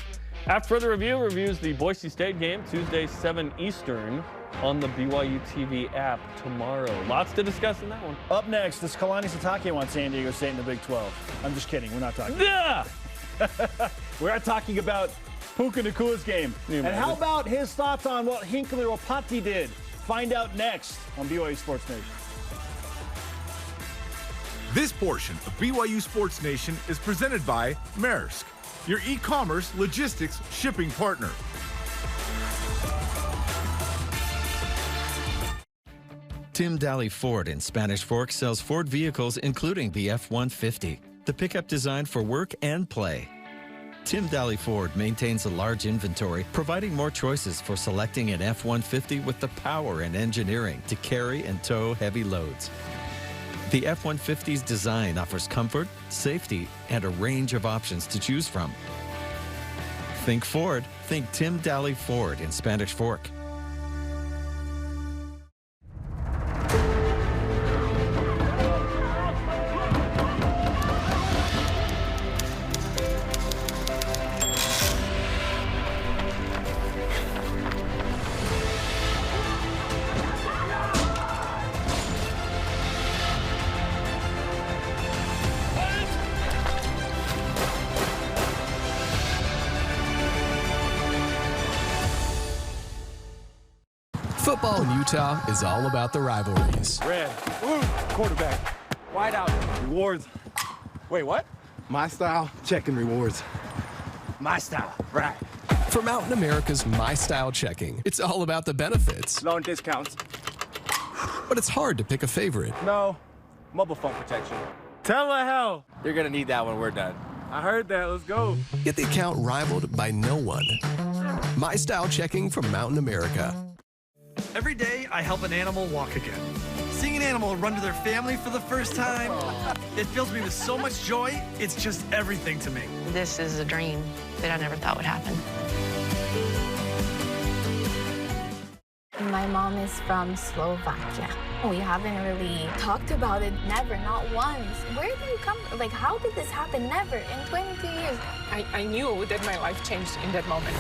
After further reviews the Boise State game Tuesday 7 Eastern on the BYU TV app tomorrow. Lots to discuss in that one. Up next, does Kalani Sitake want San Diego State in the Big 12? I'm just kidding. We're not talking. Yeah. We are talking about Puka Nacua's game. And how about his thoughts on what Hinckley Ropati did? Find out next on BYU Sports Nation. This portion of BYU Sports Nation is presented by Maersk, your e-commerce logistics shipping partner. Tim Daly Ford in Spanish Fork sells Ford vehicles including the F-150, the pickup designed for work and play. Tim Daly Ford maintains a large inventory, providing more choices for selecting an F-150 with the power and engineering to carry and tow heavy loads. The F-150's design offers comfort, safety, and a range of options to choose from. Think Ford, think Tim Daly Ford in Spanish Fork. Football in Utah is all about the rivalries. Red. Ooh, quarterback. Wide out. Rewards. Wait, what? My style, checking rewards. My style, right. For Mountain America's My Style Checking, it's all about the benefits. Loan discounts. But it's hard to pick a favorite. No, mobile phone protection. Telehealth. You're gonna need that when we're done. I heard that, let's go. Get the account rivaled by no one. My Style Checking from Mountain America. Every day, I help an animal walk again. Seeing an animal run to their family for the first time, it fills me with so much joy, it's just everything to me. This is a dream that I never thought would happen. My mom is from Slovakia. We haven't really talked about it, never, not once. Where did you come from? Like, how did this happen? Never, in 22 years. I knew that my life changed in that moment.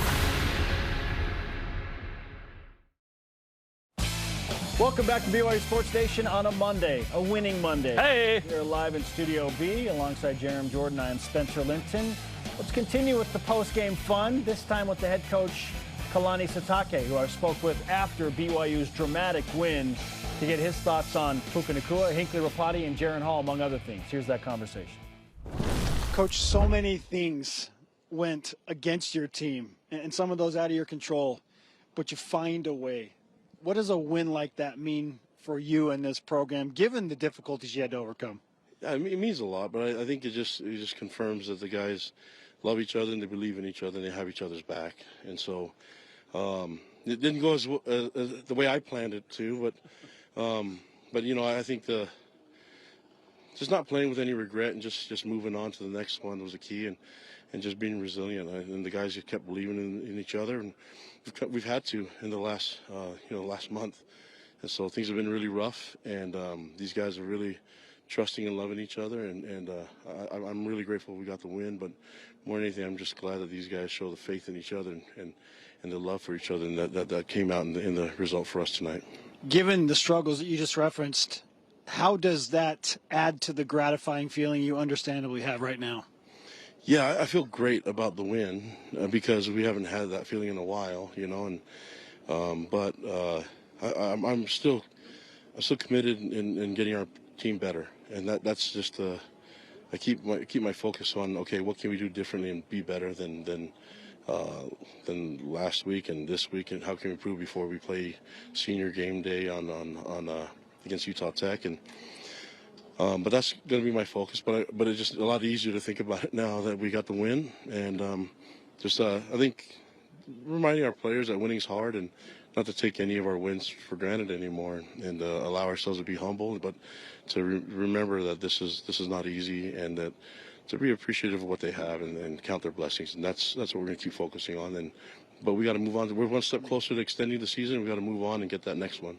Welcome back to BYU Sports Nation on a Monday, a winning Monday. Hey! We're live in Studio B alongside Jarom Jordan. I am Spencer Linton. Let's continue with the post-game fun, this time with the head coach Kalani Sitake, who I spoke with after BYU's dramatic win, to get his thoughts on Puka Nacua, Hinckley Ropati, and Jaren Hall, among other things. Here's that conversation. Coach, so many things went against your team, and some of those out of your control, but you find a way. What does a win like that mean for you and this program, given the difficulties you had to overcome? Yeah, it means a lot, but I think it just confirms that the guys love each other and they believe in each other and they have each other's back. And so it didn't go as the way I planned it to, but you know, I think just not playing with any regret and just moving on to the next one was the key, and just being resilient. And the guys just kept believing in each other, and we've had to in the last month. And so things have been really rough, and these guys are really trusting and loving each other, and I'm really grateful we got the win. But more than anything, I'm just glad that these guys show the faith in each other and the love for each other, and that came out in the result for us tonight. Given the struggles that you just referenced, how does that add to the gratifying feeling you understandably have right now? Yeah, I feel great about the win because we haven't had that feeling in a while, you know. And but I'm still committed in getting our team better, and that's just I keep my focus on, okay, what can we do differently and be better than last week and this week, and how can we improve before we play senior game day on against Utah Tech. And but that's going to be my focus. But it's just a lot easier to think about it now that we got the win, and I think reminding our players that winning's hard, and not to take any of our wins for granted anymore, and allow ourselves to be humble, but to remember that this is not easy, and that to be appreciative of what they have and count their blessings. And that's what we're going to keep focusing on. But we got to move on. We're one step closer to extending the season. We got to move on and get that next one.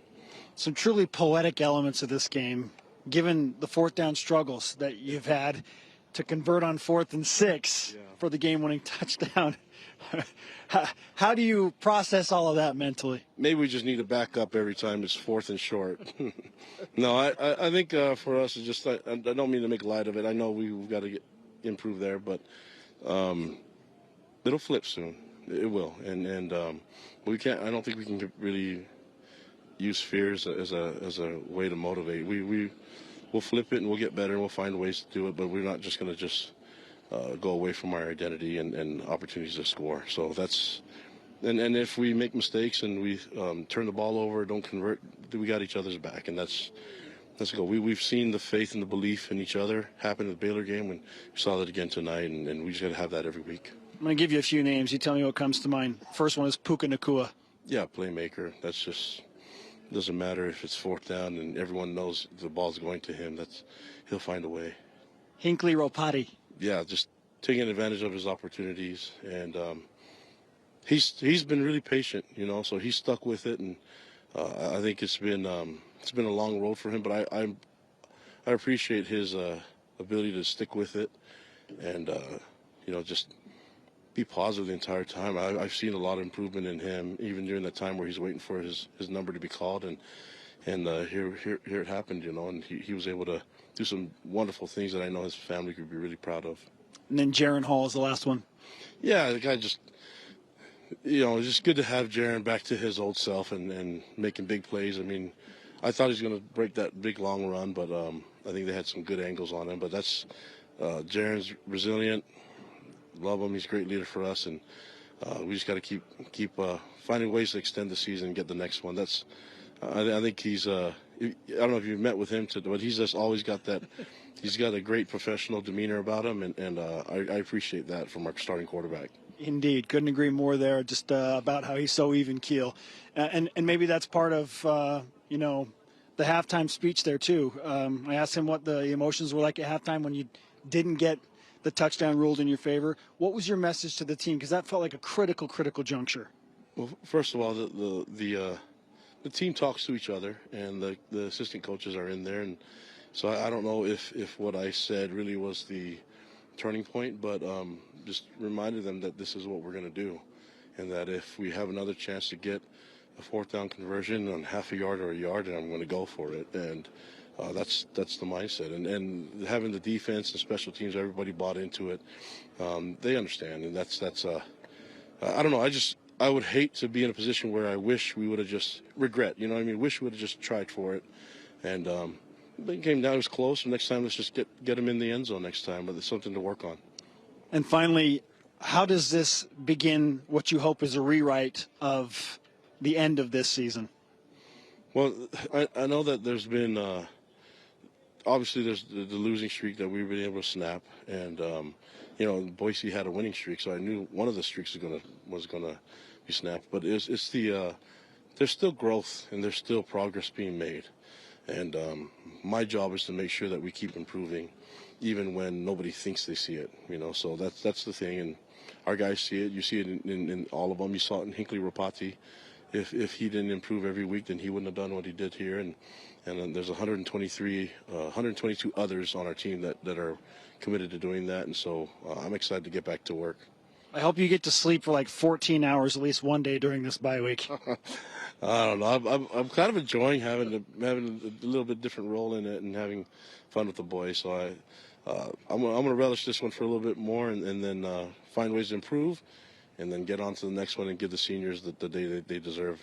Some truly poetic elements of this game, given the fourth down struggles that you've had to convert on 4th and 6 for the game-winning touchdown. How do you process all of that mentally? Maybe we just need to back up every time it's 4th and short. No, I think for us, it's just I don't mean to make light of it. I know we've got to improve there, but it'll flip soon. It will, and we can't. I don't think we can really use fear as a way to motivate. We'll flip it and we'll get better and we'll find ways to do it, but we're not just going to go away from our identity and opportunities to score. So that's and if we make mistakes and we turn the ball over, don't convert, we got each other's back, and that's a goal. We've seen the faith and the belief in each other happen in the Baylor game, and we saw that again tonight, and we just got to have that every week. I'm going to give you a few names. You tell me what comes to mind. First one is Puka Nacua. Yeah, playmaker. That's just doesn't matter if it's 4th down and everyone knows the ball's going to him. He'll find a way. Hinckley Ropati. Yeah, just taking advantage of his opportunities, and he's been really patient, you know. So he's stuck with it, and I think it's been a long road for him. But I appreciate his ability to stick with it, and just be positive the entire time. I've seen a lot of improvement in him, even during that time where he's waiting for his number to be called, and here it happened, you know, and he was able to do some wonderful things that I know his family could be really proud of. And then Jaren Hall is the last one. Yeah, the guy just, it's just good to have Jaren back to his old self and making big plays. I mean, I thought he was going to break that big long run, but I think they had some good angles on him. But that's Jaren's resilient. Love him. He's a great leader for us, and we just got to keep finding ways to extend the season and get the next one. That's I think he's I don't know if you've met with him, but he's just always got that. He's got a great professional demeanor about him, and I appreciate that from our starting quarterback. Indeed, couldn't agree more there. Just about how he's so even keel, and maybe that's part of the halftime speech there too. I asked him what the emotions were like at halftime when you didn't get the touchdown ruled in your favor. What was your message to the team? Because that felt like a critical juncture. Well, first of all, the team talks to each other, and the assistant coaches are in there, and so I don't know if what I said really was the turning point, but just reminded them that this is what we're going to do, and that if we have another chance to get a 4th down conversion on half a yard or a yard, then I'm going to go for it. And that's the mindset, and having the defense and special teams, everybody bought into it. They understand, and that's I don't know. I would hate to be in a position where I wish we would have just regret, you know what I mean? Wish we would have just tried for it. And the game down was close. Next time, let's just get him in the end zone next time. But there's something to work on. And finally, how does this begin what you hope is a rewrite of the end of this season? Well, I know that there's been obviously there's the losing streak that we've been able to snap, and you know, Boise had a winning streak, so I knew one of the streaks was gonna be snapped. But it's the there's still growth and there's still progress being made, and my job is to make sure that we keep improving, even when nobody thinks they see it. You know, so that's the thing, and our guys see it. You see it in all of them. You saw it in Hinckley Rapati. If he didn't improve every week, then he wouldn't have done what he did here. And then there's 122 others on our team that are committed to doing that. And so I'm excited to get back to work. I hope you get to sleep for like 14 hours at least one day during this bye week. I don't know. I'm kind of enjoying having a little bit different role in it and having fun with the boys. So I'm going to relish this one for a little bit more and then find ways to improve. And then get on to the next one and give the seniors the day that they deserve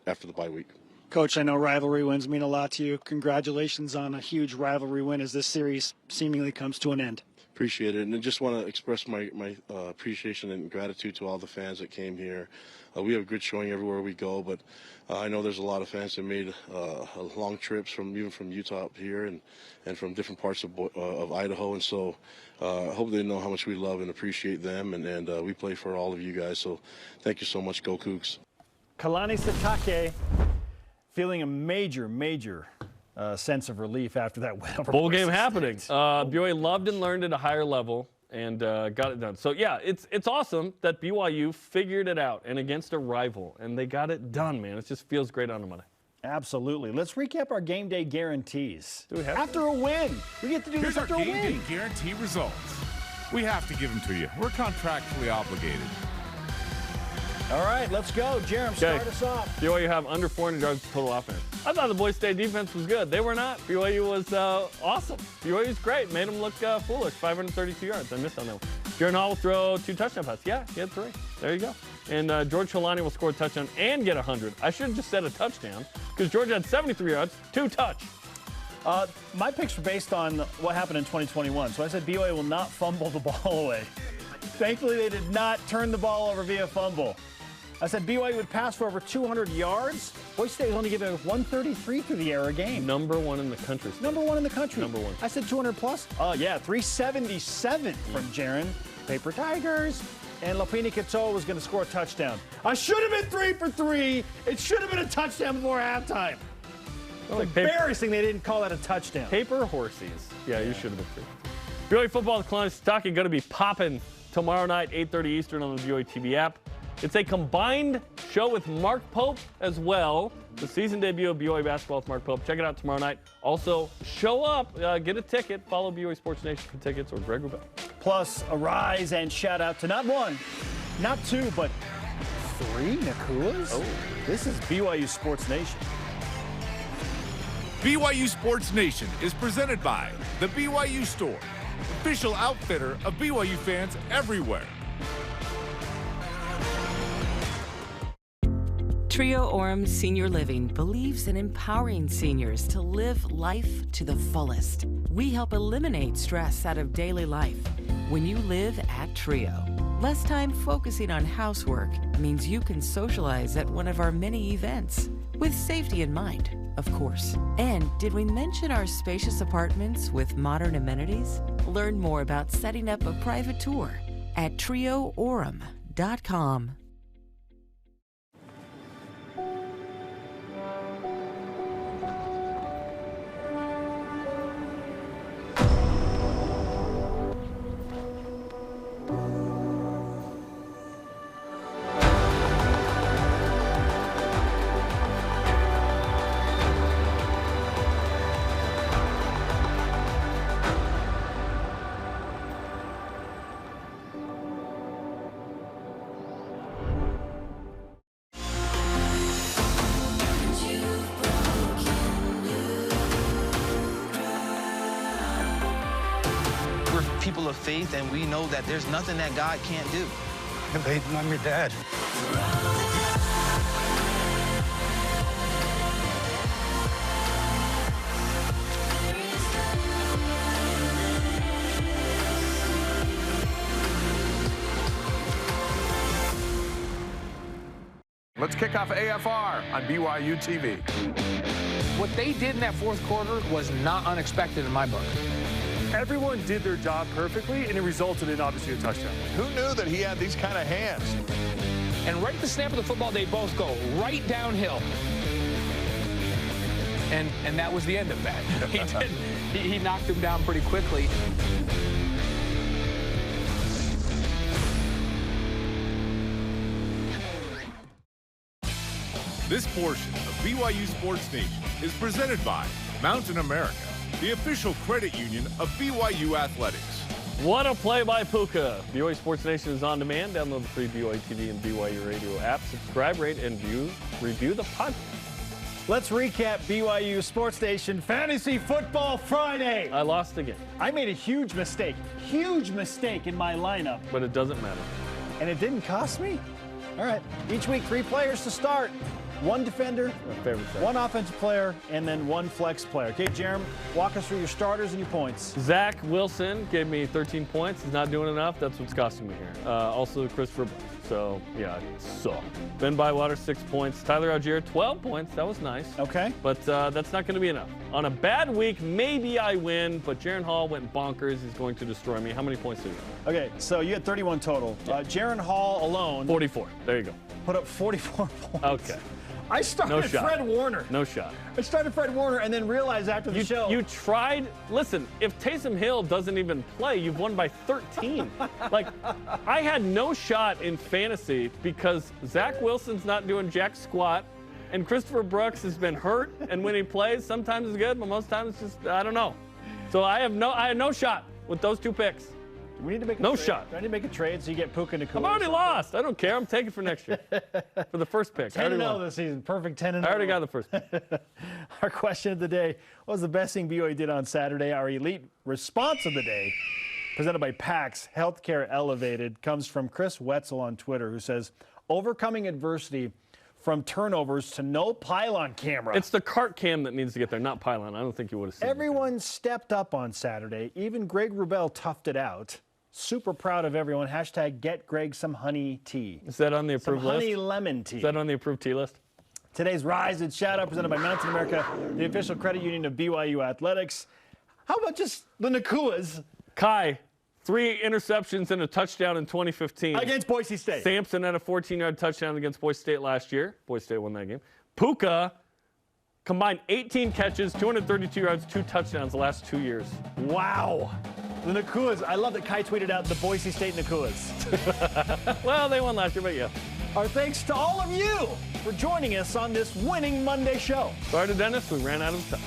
after the bye week. Coach, I know rivalry wins mean a lot to you. Congratulations on a huge rivalry win as this series seemingly comes to an end. Appreciate it. And I just want to express my appreciation and gratitude to all the fans that came here. We have a good showing everywhere we go, but I know there's a lot of fans that made long trips even from Utah up here and from different parts of Idaho. And so I hope they know how much we love and appreciate them. And we play for all of you guys. So thank you so much. Go Cougs. Kalani Sitake feeling a major sense of relief after that win over Bowl Boise game State. happening. BYU loved and learned at a higher level and got it done. So, yeah, it's awesome that BYU figured it out and against a rival, and they got it done, man. It just feels great on the Monday. Absolutely. Let's recap our game day guarantees. Do we have after a win? We get to do this after a win. Here's our game day guarantee results. We have to give them to you. We're contractually obligated. All right, let's go. Jarom, start us off. BYU have under 400 yards of total offense. I thought the Boise State defense was good. They were not. BYU was awesome. BYU's great. Made them look foolish. 532 yards. I missed on that one. Jaren Hall will throw 2 touchdown passes. Yeah, he had 3. There you go. And George Kalani will score a touchdown and get 100. I should have just said a touchdown because George had 73 yards, 2 touch. My picks were based on what happened in 2021. So I said BYU will not fumble the ball away. Thankfully, they did not turn the ball over via fumble. I said BYU would pass for over 200 yards. Boise State was only giving 133 through the air a game. Number 1 in the country. Number 1 in the country. Number 1. I said 200 plus. Yeah, 377 from Jaren. Paper Tigers. And Lopini Katoa was going to score a touchdown. I should have been 3 for 3. It should have been a touchdown before halftime. It's embarrassing they didn't call that a touchdown. Paper horses. Yeah, you should have been 3. BYU football, the Kalani Sitake going to be popping tomorrow night, 8:30 Eastern on the BYU TV app. It's a combined show with Mark Pope as well. The season debut of BYU basketball with Mark Pope. Check it out tomorrow night. Also, show up, get a ticket. Follow BYU Sports Nation for tickets or Greg Rubel. Plus, a rise and shout out to not 1, not 2, but 3 Nacuas. Oh, this is BYU Sports Nation. BYU Sports Nation is presented by the BYU Store, official outfitter of BYU fans everywhere. Trio Orem Senior Living believes in empowering seniors to live life to the fullest. We help eliminate stress out of daily life when you live at Trio. Less time focusing on housework means you can socialize at one of our many events, with safety in mind, of course. And did we mention our spacious apartments with modern amenities? Learn more about setting up a private tour at trioorem.com. People of faith, and we know that there's nothing that God can't do. Peyton, I'm your dad. Let's kick off AFR on BYU TV. What they did in that fourth quarter was not unexpected in my book. Everyone did their job perfectly, and it resulted in, obviously, a touchdown. Who knew that he had these kind of hands? And right at the snap of the football, they both go right downhill. And that was the end of that. He knocked him down pretty quickly. This portion of BYU Sports Nation is presented by Mountain America, the official credit union of BYU Athletics. What a play by Puka. BYU Sports Nation is on demand. Download the free BYU TV and BYU Radio app. Subscribe, rate, and review the podcast. Let's recap BYU Sports Nation Fantasy Football Friday. I lost again. I made a huge mistake in my lineup. But it doesn't matter. And it didn't cost me? All right. Each week, 3 players to start. 1 defender, my favorite thing. 1 offensive player, and then 1 flex player. Okay, Jarom, walk us through your starters and your points. Zach Wilson gave me 13 points. He's not doing enough. That's what's costing me here. Also, Christopher Brooks. So, yeah, it sucked. Ben Bywater, 6 points. Tyler Algier, 12 points. That was nice. Okay. But that's not going to be enough. On a bad week, maybe I win, but Jaren Hall went bonkers. He's going to destroy me. How many points did you get? Okay, so you had 31 total. Yeah. Jaren Hall alone. 44. There you go. Put up 44 points. Okay. I started Fred Warner. No shot. I started Fred Warner and then realized after the show. You tried. Listen, if Taysom Hill doesn't even play, you've won by 13. Like, I had no shot in fantasy because Zach Wilson's not doing jack squat, and Christopher Brooks has been hurt, and when he plays, sometimes it's good, but most times it's just, I don't know. So I had no shot with those 2 picks. We need to make a no trade. shot. Do I need to make a trade so you get Puka Nacua? I've already lost. I don't care. I'm taking for next year. For the first pick. 10-0 this season. Perfect 10-0. I already got the first pick. Our question of the day: what was the best thing BYU did on Saturday? Our elite response of the day, presented by PAX Healthcare Elevated, comes from Chris Wetzel on Twitter, who says, overcoming adversity from turnovers to no pylon camera. It's the cart cam that needs to get there, not pylon. I don't think you would have seen it. Everyone stepped up on Saturday. Even Greg Wrubell toughed it out. Super proud of everyone. Hashtag get Greg some honey tea. Is that on the approved list? Honey lemon tea. Is that on the approved tea list? Today's Rise and Shout Out presented by Mountain America, the official credit union of BYU Athletics. How about just the Nacuas? Kai, 3 interceptions and a touchdown in 2015. Against Boise State. Sampson had a 14-yard touchdown against Boise State last year. Boise State won that game. Puka combined 18 catches, 232 yards, 2 touchdowns the last 2 years. Wow. The Nacuas. I love that Kai tweeted out the Boise State Nacuas. Well, they won last year, but yeah. Our thanks to all of you for joining us on this winning Monday show. Sorry to Dennis, we ran out of time.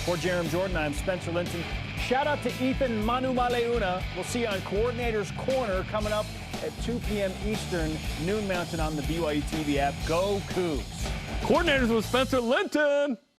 For Jarom Jordan, I'm Spencer Linton. Shout out to Ethan Manu Maleuna. We'll see you on Coordinator's Corner coming up at 2 p.m. Eastern, noon Mountain on the BYU TV app. Go Cougs. Coordinators with Spencer Linton.